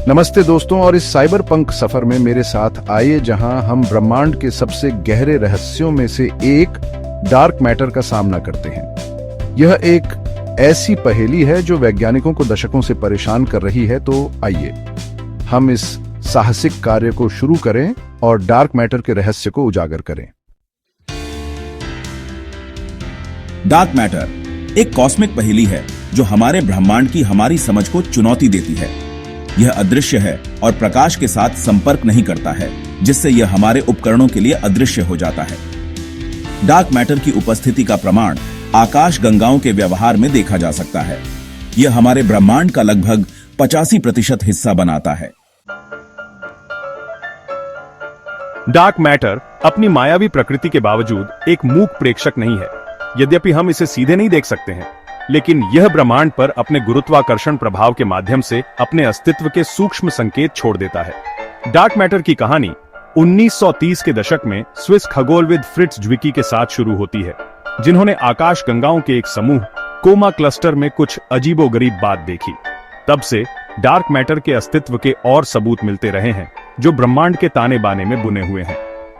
नमस्ते दोस्तों, और इस साइबर पंक सफर में मेरे साथ आइए जहां हम ब्रह्मांड के सबसे गहरे रहस्यों में से एक डार्क मैटर का सामना करते हैं। यह एक ऐसी पहेली है जो वैज्ञानिकों को दशकों से परेशान कर रही है। तो आइए हम इस साहसिक कार्य को शुरू करें और डार्क मैटर के रहस्य को उजागर करें। डार्क मैटर एक कॉस्मिक पहेली है जो हमारे ब्रह्मांड की हमारी समझ को चुनौती देती है। यह अदृश्य है और प्रकाश के साथ संपर्क नहीं करता है, जिससे यह हमारे उपकरणों के लिए अदृश्य हो जाता है। डार्क मैटर की उपस्थिति का प्रमाण आकाश गंगाओं के व्यवहार में देखा जा सकता है। यह हमारे ब्रह्मांड का लगभग 85% हिस्सा बनाता है। डार्क मैटर अपनी मायावी प्रकृति के बावजूद एक मूक प्रेक्षक नहीं है। यद्यपि हम इसे सीधे नहीं देख सकते हैं, लेकिन यह ब्रह्मांड पर अपने गुरुत्वाकर्षण प्रभाव के माध्यम से अपने अस्तित्व के सूक्ष्म संकेत छोड़ देता है। डार्क मैटर की कहानी 1930 के दशक में स्विस खगोलविद फ्रिट्ज ज्विकी के साथ शुरू होती है, जिन्होंने आकाश गंगाओं के एक समूह कोमा क्लस्टर में कुछ अजीबोगरीब बात देखी। तब से डार्क मैटर के अस्तित्व के और सबूत मिलते रहे हैं, जो ब्रह्मांड के ताने बाने में बुने हुए हैं।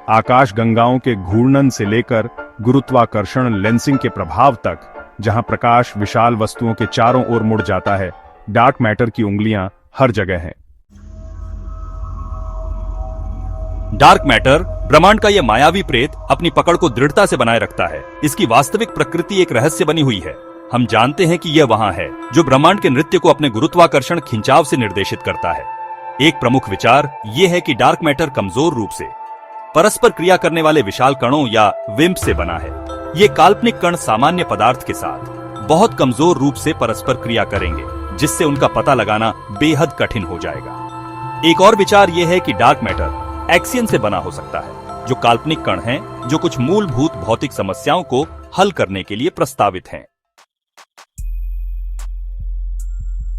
आकाश गंगाओं के घूर्णन से लेकर गुरुत्वाकर्षण लेंसिंग के प्रभाव तक, जहां प्रकाश विशाल वस्तुओं के चारों ओर मुड़ जाता है, डार्क मैटर की उंगलियां हर जगह हैं। डार्क मैटर, ब्रह्मांड का यह मायावी प्रेत, अपनी पकड़ को दृढ़ता से बनाए रखता है। इसकी वास्तविक प्रकृति एक रहस्य बनी हुई है। हम जानते हैं कि यह वहां है, जो ब्रह्मांड के नृत्य को अपने गुरुत्वाकर्षण खिंचाव से निर्देशित करता है। एक प्रमुख विचार यह है कि डार्क मैटर कमजोर रूप से परस्पर क्रिया करने वाले विशाल कणों या विम्प से बना है। ये काल्पनिक कण सामान्य पदार्थ के साथ बहुत कमजोर रूप से परस्पर क्रिया करेंगे, जिससे उनका पता लगाना बेहद कठिन हो जाएगा। एक और विचार यह है कि डार्क मैटर एक्सियन से बना हो सकता है, जो काल्पनिक कण हैं, जो कुछ मूलभूत भौतिक समस्याओं को हल करने के लिए प्रस्तावित हैं।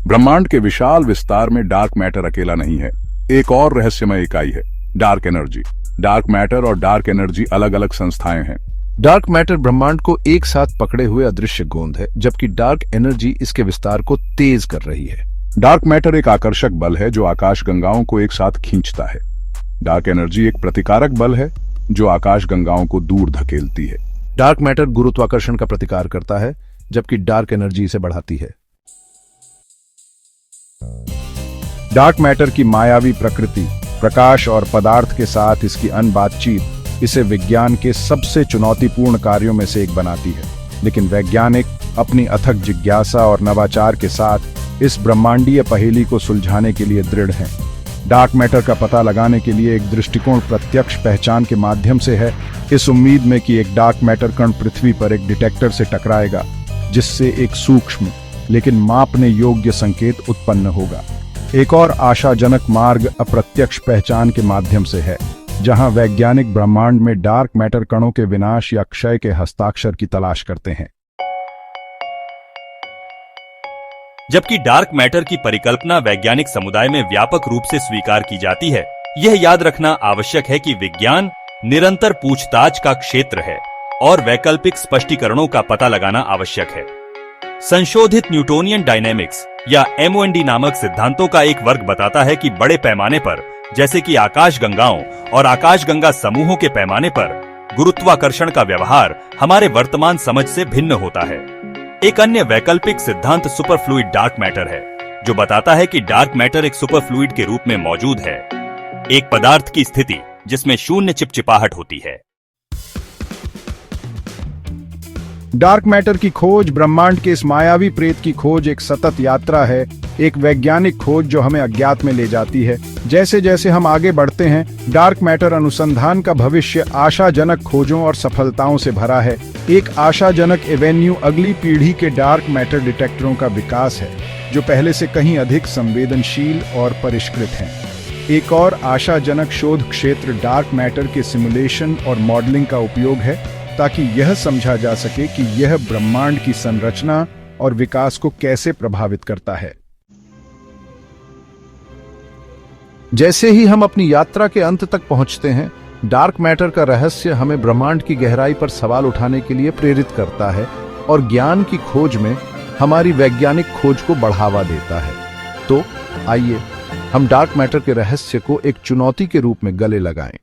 ब्रह्मांड के विशाल विस्तार में डार्क मैटर अकेला नहीं है। एक और रहस्यमय इकाई है डार्क एनर्जी। डार्क मैटर और डार्क एनर्जी अलग अलग संस्थाएं हैं। डार्क मैटर ब्रह्मांड को एक साथ पकड़े हुए अदृश्य गोंद है, जबकि डार्क एनर्जी इसके विस्तार को तेज कर रही है। डार्क मैटर एक आकर्षक बल है जो आकाश गंगाओं को एक साथ खींचता है। डार्क एनर्जी एक प्रतिकारक बल है जो आकाश गंगाओं को दूर धकेलती है। डार्क मैटर गुरुत्वाकर्षण का प्रतिकार करता है, जबकि डार्क एनर्जी इसे बढ़ाती है। डार्क मैटर की मायावी प्रकृति, प्रकाश और पदार्थ के साथ इसकी बातचीत इसे विज्ञान के सबसे चुनौतीपूर्ण कार्यों में से एक बनाती है। लेकिन वैज्ञानिक अपनी अथक जिज्ञासा और नवाचार के साथ इस ब्रह्मांडीय पहेली को सुलझाने के लिए दृढ़ हैं। डार्क मैटर का पता लगाने के लिए एक दृष्टिकोण प्रत्यक्ष पहचान के माध्यम से है, इस उम्मीद में कि एक डार्क मैटर कण पृथ्वी पर एक डिटेक्टर से टकराएगा, जिससे एक सूक्ष्म लेकिन मापने योग्य संकेत उत्पन्न होगा। एक और आशाजनक मार्ग अप्रत्यक्ष पहचान के माध्यम से है, जहां वैज्ञानिक ब्रह्मांड में डार्क मैटर कणों के विनाश या क्षय के हस्ताक्षर की तलाश करते हैं। जबकि डार्क मैटर की परिकल्पना वैज्ञानिक समुदाय में व्यापक रूप से स्वीकार की जाती है, यह याद रखना आवश्यक है कि विज्ञान निरंतर पूछताछ का क्षेत्र है और वैकल्पिक स्पष्टीकरणों का पता लगाना आवश्यक है। संशोधित न्यूटोनियन डायनेमिक्स या MOND नामक सिद्धांतों का एक वर्ग बताता है कि बड़े पैमाने पर, जैसे कि आकाश गंगाओं और आकाशगंगा समूहों के पैमाने पर, गुरुत्वाकर्षण का व्यवहार हमारे वर्तमान समझ से भिन्न होता है। एक अन्य वैकल्पिक सिद्धांत सुपरफ्लूइड डार्क मैटर है, जो बताता है कि डार्क मैटर एक सुपरफ्लूइड के रूप में मौजूद है, एक पदार्थ की स्थिति जिसमें शून्य चिपचिपाहट होती है। डार्क मैटर की खोज, ब्रह्मांड के इस मायावी प्रेत की खोज एक सतत यात्रा है, एक वैज्ञानिक खोज जो हमें अज्ञात में ले जाती है। जैसे जैसे हम आगे बढ़ते हैं, डार्क मैटर अनुसंधान का भविष्य आशाजनक खोजों और सफलताओं से भरा है। एक आशाजनक एवेन्यू अगली पीढ़ी के डार्क मैटर डिटेक्टरों का विकास है, जो पहले से कहीं अधिक संवेदनशील और परिष्कृत हैं। एक और आशाजनक शोध क्षेत्र डार्क मैटर के सिमुलेशन और मॉडलिंग का उपयोग है, ताकि यह समझा जा सके कि यह ब्रह्मांड की संरचना और विकास को कैसे प्रभावित करता है। जैसे ही हम अपनी यात्रा के अंत तक पहुंचते हैं, डार्क मैटर का रहस्य हमें ब्रह्मांड की गहराई पर सवाल उठाने के लिए प्रेरित करता है और ज्ञान की खोज में हमारी वैज्ञानिक खोज को बढ़ावा देता है। तो आइए हम डार्क मैटर के रहस्य को एक चुनौती के रूप में गले लगाएं।